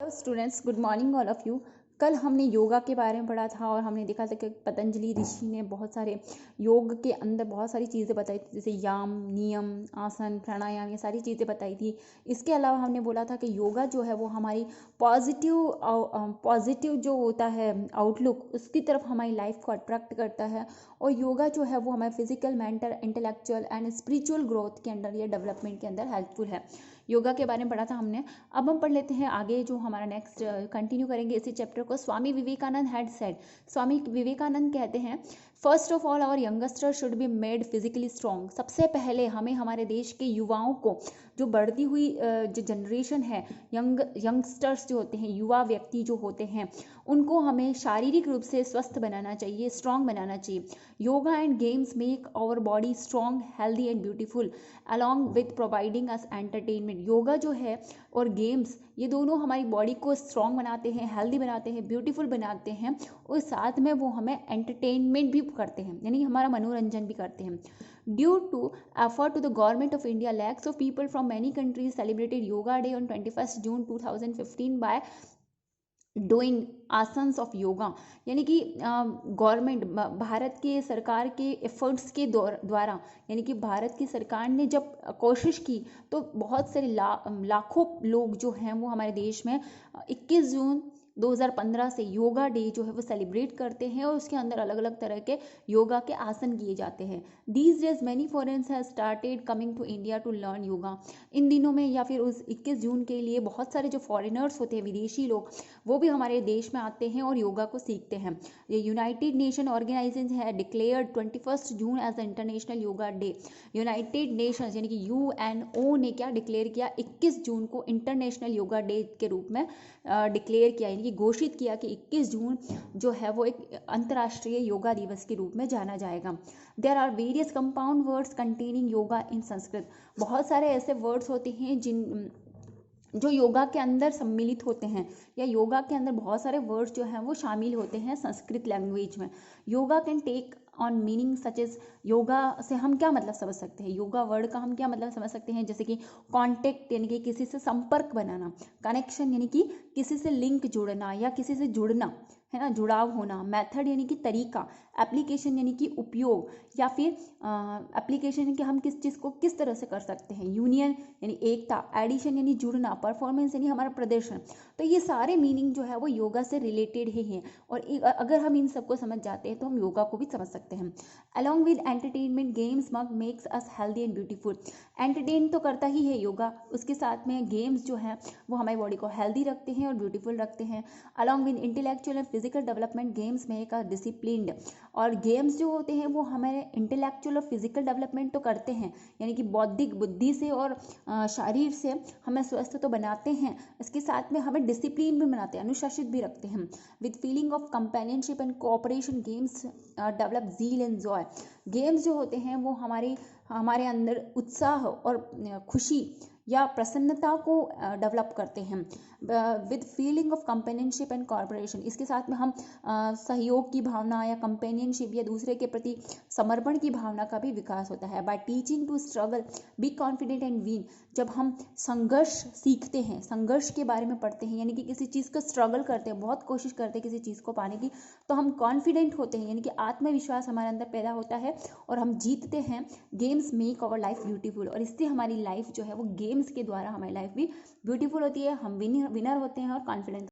Hello students, good morning all of you. कल हमने योगा के बारे में पढ़ा था और हमने देखा था कि पतंजलि ऋषि ने बहुत सारे योग के अंदर बहुत सारी चीज़ें बताई थी, जैसे याम, नियम, आसन, प्राणायाम, ये सारी चीज़ें बताई थी। इसके अलावा हमने बोला था कि योगा जो है वो हमारी पॉजिटिव जो होता है आउटलुक, उसकी तरफ हमारी लाइफ को अट्रैक्ट करता है। और योगा जो है वो हमारे physical, mental, intellectual and spiritual growth के अंदर या डेवलपमेंट के अंदर हेल्पफुल है। योगा के बारे में पढ़ा था हमने। अब हम पढ़ लेते हैं आगे, जो हमारा नेक्स्ट कंटिन्यू करेंगे इसी चैप्टर को। स्वामी विवेकानंद हैड सेड, स्वामी विवेकानंद कहते हैं, first of all our youngster should be made physically strong. सबसे पहले हमें हमारे देश के युवाओं को, जो बढ़ती हुई जो जनरेशन है, यंगस्टर्स जो होते हैं, युवा व्यक्ति जो होते हैं, उनको हमें शारीरिक रूप से स्वस्थ बनाना चाहिए, स्ट्रॉन्ग बनाना चाहिए। Yoga and games make our body strong, healthy and beautiful along with providing us entertainment. Yoga जो है और गेम्स, ये दोनों हमारी बॉडी को स्ट्रॉन्ग बनाते हैं, हेल्दी बनाते हैं, ब्यूटीफुल बनाते हैं, और साथ में वो हमें एंटरटेनमेंट भी करते हैं, यानी हमारा मनोरंजन भी करते हैं। Due to effort to the government of India, lakhs of people from many countries celebrated Yoga Day on 21st June 2015 by doing asanas of yoga. यानी कि गवर्नमेंट, भारत के सरकार के एफर्ट्स के द्वारा, यानी कि भारत की सरकार ने जब कोशिश की तो बहुत सारे लाखों लोग जो हैं वो हमारे देश में 21 जून 2015 से योगा डे जो है वो सेलिब्रेट करते हैं, और उसके अंदर अलग अलग तरह के योगा के आसन किए जाते हैं। These days many foreigners have started coming to India to learn yoga. इन दिनों में या फिर उस 21 जून के लिए बहुत सारे जो फॉरेनर्स होते हैं, विदेशी लोग, वो भी हमारे देश में आते हैं और योगा को सीखते हैं। ये यूनाइटेड नेशन ऑर्गेनाइजेशन है declared 21 June as the International Yoga Day. United Nations यानी कि यूएनओ ने क्या डिक्लेयर किया, 21 जून को इंटरनेशनल योगा डे के रूप में डिक्लेयर किया, यानी कि घोषित किया कि 21 जून जो है वो एक अंतर्राष्ट्रीय योगा दिवस के रूप में जाना जाएगा। There are various compound words containing yoga in Sanskrit. बहुत सारे ऐसे वर्ड्स होते हैं जो योगा के अंदर सम्मिलित होते हैं, या योगा के अंदर बहुत सारे वर्ड्स जो हैं वो शामिल होते हैं संस्कृत लैंग्वेज में। Yoga can take on meaning such as, yoga से हम क्या मतलब समझ सकते हैं, योगा वर्ड का हम क्या मतलब समझ सकते हैं, जैसे कि कॉन्टेक्ट यानी कि किसी से संपर्क बनाना, कनेक्शन यानी कि किसी से लिंक जुड़ना या किसी से जुड़ना, है ना, जुड़ाव होना, मेथड यानी कि तरीका, एप्लीकेशन यानी कि उपयोग, या फिर एप्लीकेशन यानी कि हम किस चीज़ को किस तरह से कर सकते हैं, यूनियन यानी एकता, एडिशन यानी जुड़ना, परफॉर्मेंस यानी हमारा प्रदर्शन। तो ये सारे मीनिंग जो है वो योगा से रिलेटेड ही हैं, और अगर हम इन सबको समझ जाते हैं तो हम योगा को भी समझ सकते हैं। Along with entertainment, games makes us healthy and beautiful. Entertain तो करता ही है योगा, उसके साथ में गेम्स जो हैं वो हमारी बॉडी को हेल्दी रखते हैं और ब्यूटीफुल रखते हैं। Along with intellectual and physical development, games make us disciplined. और गेम्स जो होते हैं वो हमारे इंटेलेक्चुअल और फिजिकल डेवलपमेंट तो करते हैं, यानी कि बौद्धिक बुद्धि से और शरीर से हमें स्वस्थ तो बनाते हैं, इसके साथ में हमें डिसिप्लिन भी बनाते हैं, अनुशासित भी रखते हैं। With feeling of companionship and cooperation, games develop zeal and Joy. Games जो होते हैं वो हमारे अंदर उत्साह और खुशी या प्रसन्नता को डेवलप करते हैं। With feeling of companionship and corporation, इसके साथ में हम सहयोग की भावना या कंपेनियनशिप या दूसरे के प्रति समर्पण की भावना का भी विकास होता है। By teaching to struggle, be confident and win. जब हम संघर्ष सीखते हैं, संघर्ष के बारे में पढ़ते हैं, यानी कि किसी चीज़ का स्ट्रगल करते हैं, बहुत कोशिश करते हैं किसी चीज़ को पाने की, तो हम कॉन्फिडेंट होते हैं, यानी कि आत्मविश्वास हमारे अंदर पैदा होता है और हम जीतते हैं। Games make our life beautiful, और इससे हमारी लाइफ जो है वो गेम्स के द्वारा हमारी लाइफ भी ब्यूटीफुल होती है, हम विनर होते हैं और कॉन्फिडेंस